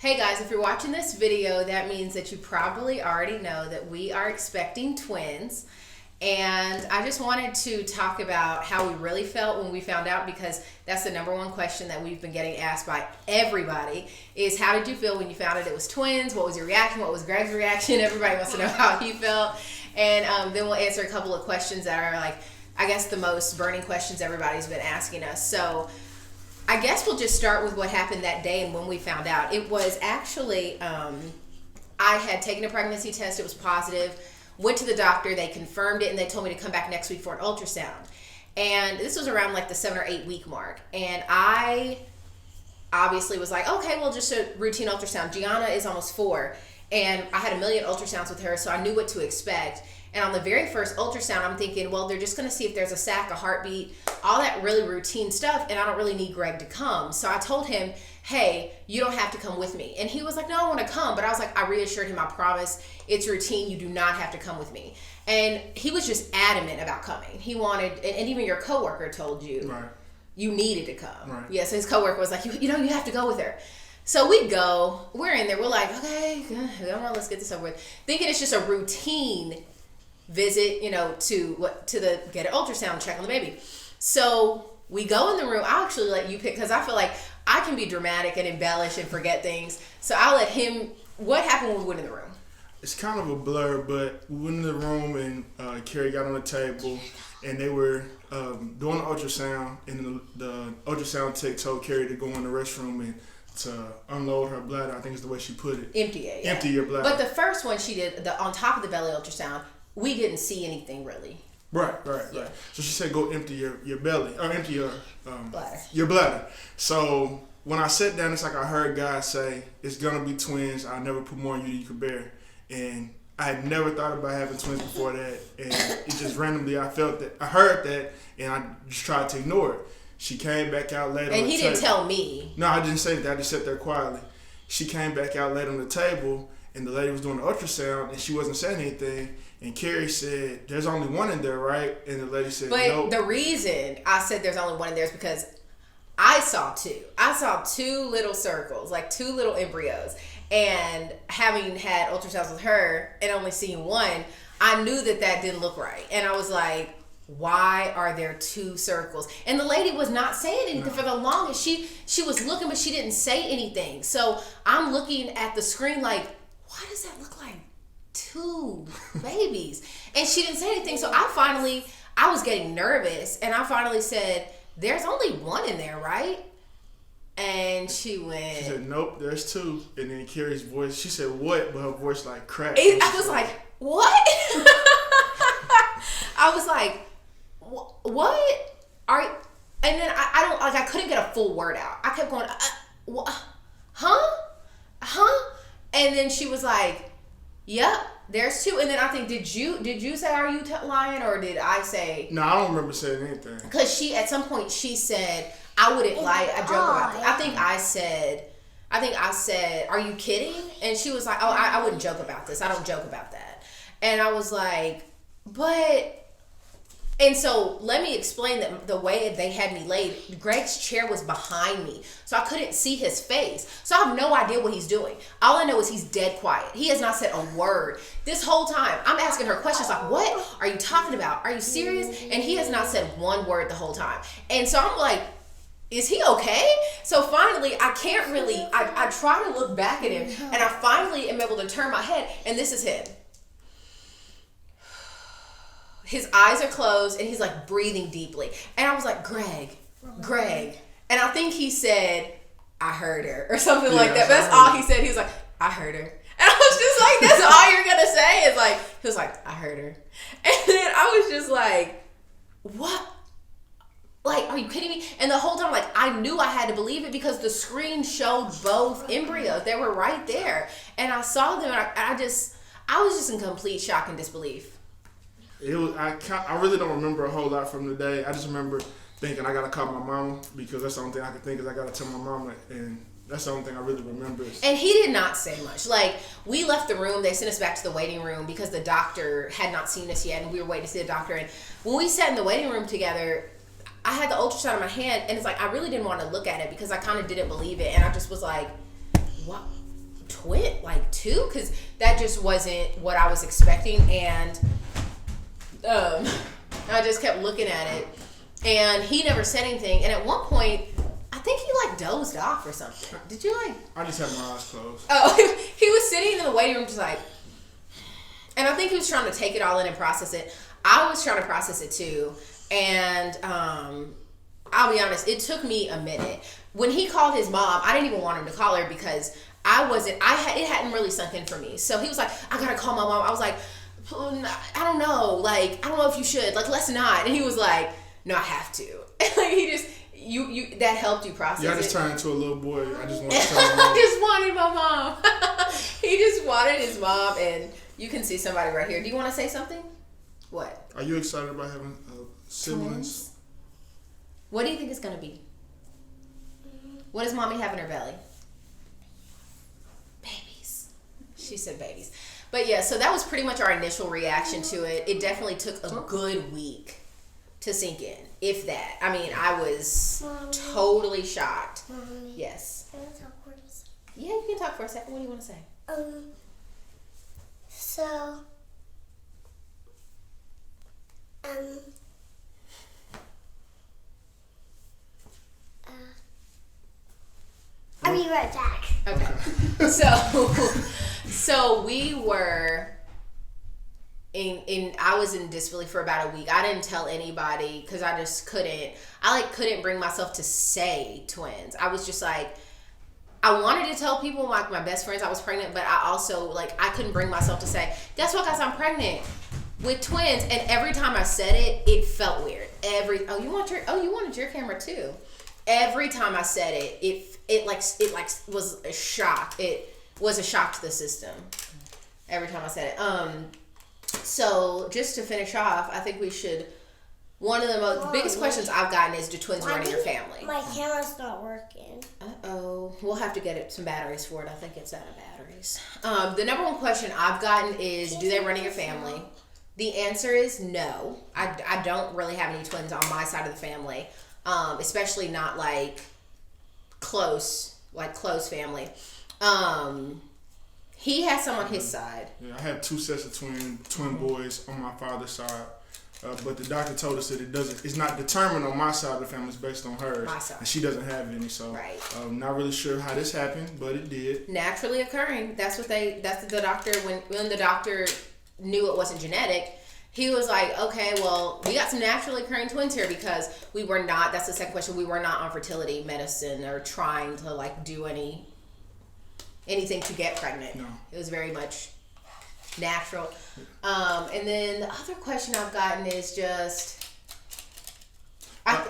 Hey guys, if you're watching this video, that means that you probably already know that we are expecting twins. And I just wanted to talk about how we really felt when we found out, because that's the number one question that we've been getting asked by everybody is, how did you feel when you found out it was twins? What was your reaction? What was Greg's reaction? Everybody wants to know how he felt. And then we'll answer a couple of questions that are like, I guess, the most burning questions everybody's been asking us. So I guess we'll just start with what happened that day and when we found out. It was actually, I had taken a pregnancy test. It was positive. Went to the doctor. They confirmed it, and they told me to come back next week for an ultrasound. And this was around like the 7 or 8 week mark. And I obviously was like, okay, well, just a routine ultrasound. Gianna is almost 4, and I had a million ultrasounds with her, so I knew what to expect. And on the very first ultrasound, I'm thinking, well, they're just going to see if there's a sac, a heartbeat, all that really routine stuff, and I don't really need Greg to come. So I told him, hey, you don't have to come with me. And he was like, no, I want to come. But I was like, I reassured him, I promise, it's routine. You do not have to come with me. And he was just adamant about coming. He wanted, and even your coworker told you, right, you needed to come. Right. Yeah, so his coworker was like, you have to go with her. So we go, we're in there, we're like, okay, let's get this over with. Thinking it's just a routine visit, to get an ultrasound, check on the baby. So we go in the room. I'll actually let you pick, because I feel like I can be dramatic and embellish and forget things. So I'll let him. What happened when we went in the room? It's kind of a blur, but we went in the room and Carrie got on the table and they were doing the ultrasound, and the ultrasound tech told Carrie to go in the restroom and to unload her bladder. I think is the way she put it. Empty it. Yeah. Empty your bladder. But the first one she did, on top of the belly ultrasound, we didn't see anything really. Right. So she said, go empty your belly, or empty your Bladder. Your bladder. So when I sat down, it's like I heard God say, it's gonna be twins. I never put more on you than you could bear. And I had never thought about having twins before that. And it just randomly, I heard that, and I just tried to ignore it. She came back out later. And he didn't tell me. No, I didn't say that. I just sat there quietly. She came back out later on the table, and the lady was doing the ultrasound, and she wasn't saying anything. And Carrie said, there's only one in there, right? And the lady said, but nope. The reason I said there's only one in there is because I saw two. I saw 2 little circles, like 2 little embryos. And having had ultrasounds with her and only seeing one, I knew that didn't look right. And I was like, why are there 2 circles? And the lady was not saying anything for the longest. She was looking, but she didn't say anything. So I'm looking at the screen like, why does that look like 2 babies? And she didn't say anything. So I was getting nervous, and I finally said, there's only one in there, right? And she went, she said, nope, there's 2. And then Carrie's voice, she said, what? But her voice like cracked. I was like, what? I was like, what are you? And then I couldn't get a full word out. I kept going, huh? And then she was like, yep, there's 2. And then I think, did you say, are you lying, or did I say? No, I don't remember saying anything. Because at some point she said, I wouldn't lie. I joke about it. I think I said, are you kidding? And she was like, oh, I wouldn't joke about this. I don't joke about that. And I was like, but. And so let me explain that the way they had me laid, Greg's chair was behind me, so I couldn't see his face. So I have no idea what he's doing. All I know is he's dead quiet. He has not said a word. This whole time, I'm asking her questions like, what are you talking about? Are you serious? And he has not said one word the whole time. And so I'm like, is he okay? So finally, I can't really, I try to look back at him, and I finally am able to turn my head, and this is him. His eyes are closed, and he's like breathing deeply. And I was like, Greg. And I think he said, I heard her, or something like that. That's all he said. He was like, I heard her. And I was just like, that's all you're going to say? Is like, he was like, I heard her. And then I was just like, what? Like, are you kidding me? And the whole time, like, I knew I had to believe it because the screen showed both embryos. They were right there. And I saw them, and I was just in complete shock and disbelief. I really don't remember a whole lot from the day. I just remember thinking I gotta call my mama, because that's the only thing I could think is I gotta tell my mama, and that's the only thing I really remember. And he did not say much. Like, we left the room, they sent us back to the waiting room because the doctor had not seen us yet, and we were waiting to see the doctor. And when we sat in the waiting room together, I had the ultrasound in my hand, and it's like I really didn't want to look at it because I kind of didn't believe it, and I just was like, what? two, because that just wasn't what I was expecting. And I just kept looking at it, and he never said anything. And at one point, I think he like dozed off or something. Did you like? I just had my eyes closed. Oh, he was sitting in the waiting room just like, and I think he was trying to take it all in and process it. I was trying to process it too, and I'll be honest, it took me a minute. When he called his mom, I didn't even want him to call her because it hadn't really sunk in for me. So he was like, I gotta call my mom. I was like, I don't know, like, I don't know if you should, like, let's not. And he was like, no, I have to. Like, he just, you that helped you process it. Yeah, I just turned into a little boy. I just wanted to tell I just wanted my mom. He just wanted his mom, and you can see somebody right here. Do you want to say something? What? Are you excited about having siblings? Twins? What do you think it's going to be? What does mommy have in her belly? Babies. She said babies. But yeah, so that was pretty much our initial reaction to it. It definitely took a good week to sink in, if that. I mean, I was totally shocked. Mommy, yes. can I talk for a second? Yeah, you can talk for a second. What do you want to say? So, I'll be right back. Okay. So we were I was in disbelief for about a week. I didn't tell anybody because I just couldn't. I couldn't bring myself to say twins. I was just like, I wanted to tell people, like my best friends, I was pregnant, but I also I couldn't bring myself to say, guess what, guys, I'm pregnant with twins. And every time I said it, it felt weird. You wanted your camera too. Every time I said it, it was a shock. It was a shock to the system. Every time I said it. So just to finish off, I think we should. One of the biggest questions I've gotten is, do twins run in your family? My camera's not working. Uh-oh. We'll have to get some batteries for it. I think it's out of batteries. The number one question I've gotten is, do they run in your family? The answer is no. I don't really have any twins on my side of the family, especially not close family. He has some on his side. Yeah, I have two sets of twin boys on my father's side. But the doctor told us that it's not determined on my side of the family, it's based on hers. My side. And she doesn't have any, so right. Not really sure how this happened, but it did. Naturally occurring. That's the doctor, when the doctor knew it wasn't genetic, he was like, okay, well, we got some naturally occurring twins here, because we were not, that's the second question, we were not on fertility medicine or trying to do anything to get pregnant. No. It was very much natural. And then the other question I've gotten is just, I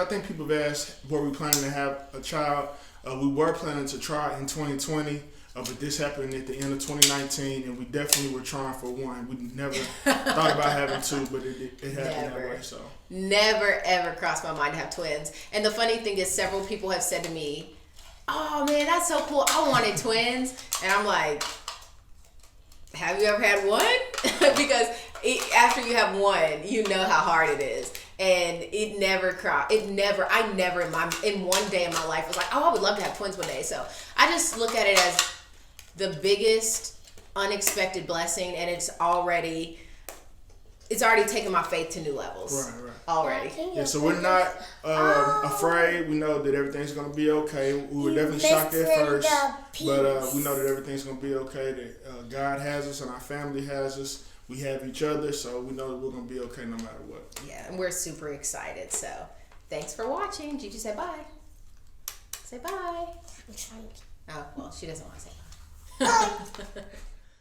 think people have asked, were we planning to have a child? We were planning to try in 2020, but this happened at the end of 2019, and we definitely were trying for one. We never thought about having two, but it happened that way. So never ever crossed my mind to have twins. And the funny thing is, several people have said to me, "Oh man, that's so cool! I wanted twins," and I'm like, have you ever had one? Because after you have one, you know how hard it is. And I never in one day of my life was like, oh, I would love to have twins one day. So I just look at it as the biggest unexpected blessing, and it's already taken my faith to new levels. Right. Already. Yeah, so we're not afraid. We know that everything's going to be okay. We were definitely shocked at first, but we know that everything's going to be okay, that God has us and our family has us. We have each other, so we know that we're going to be okay no matter what. Yeah, and we're super excited. So thanks for watching. Gigi, say bye. Say bye. I'm trying to. Oh, well, she doesn't want to say bye.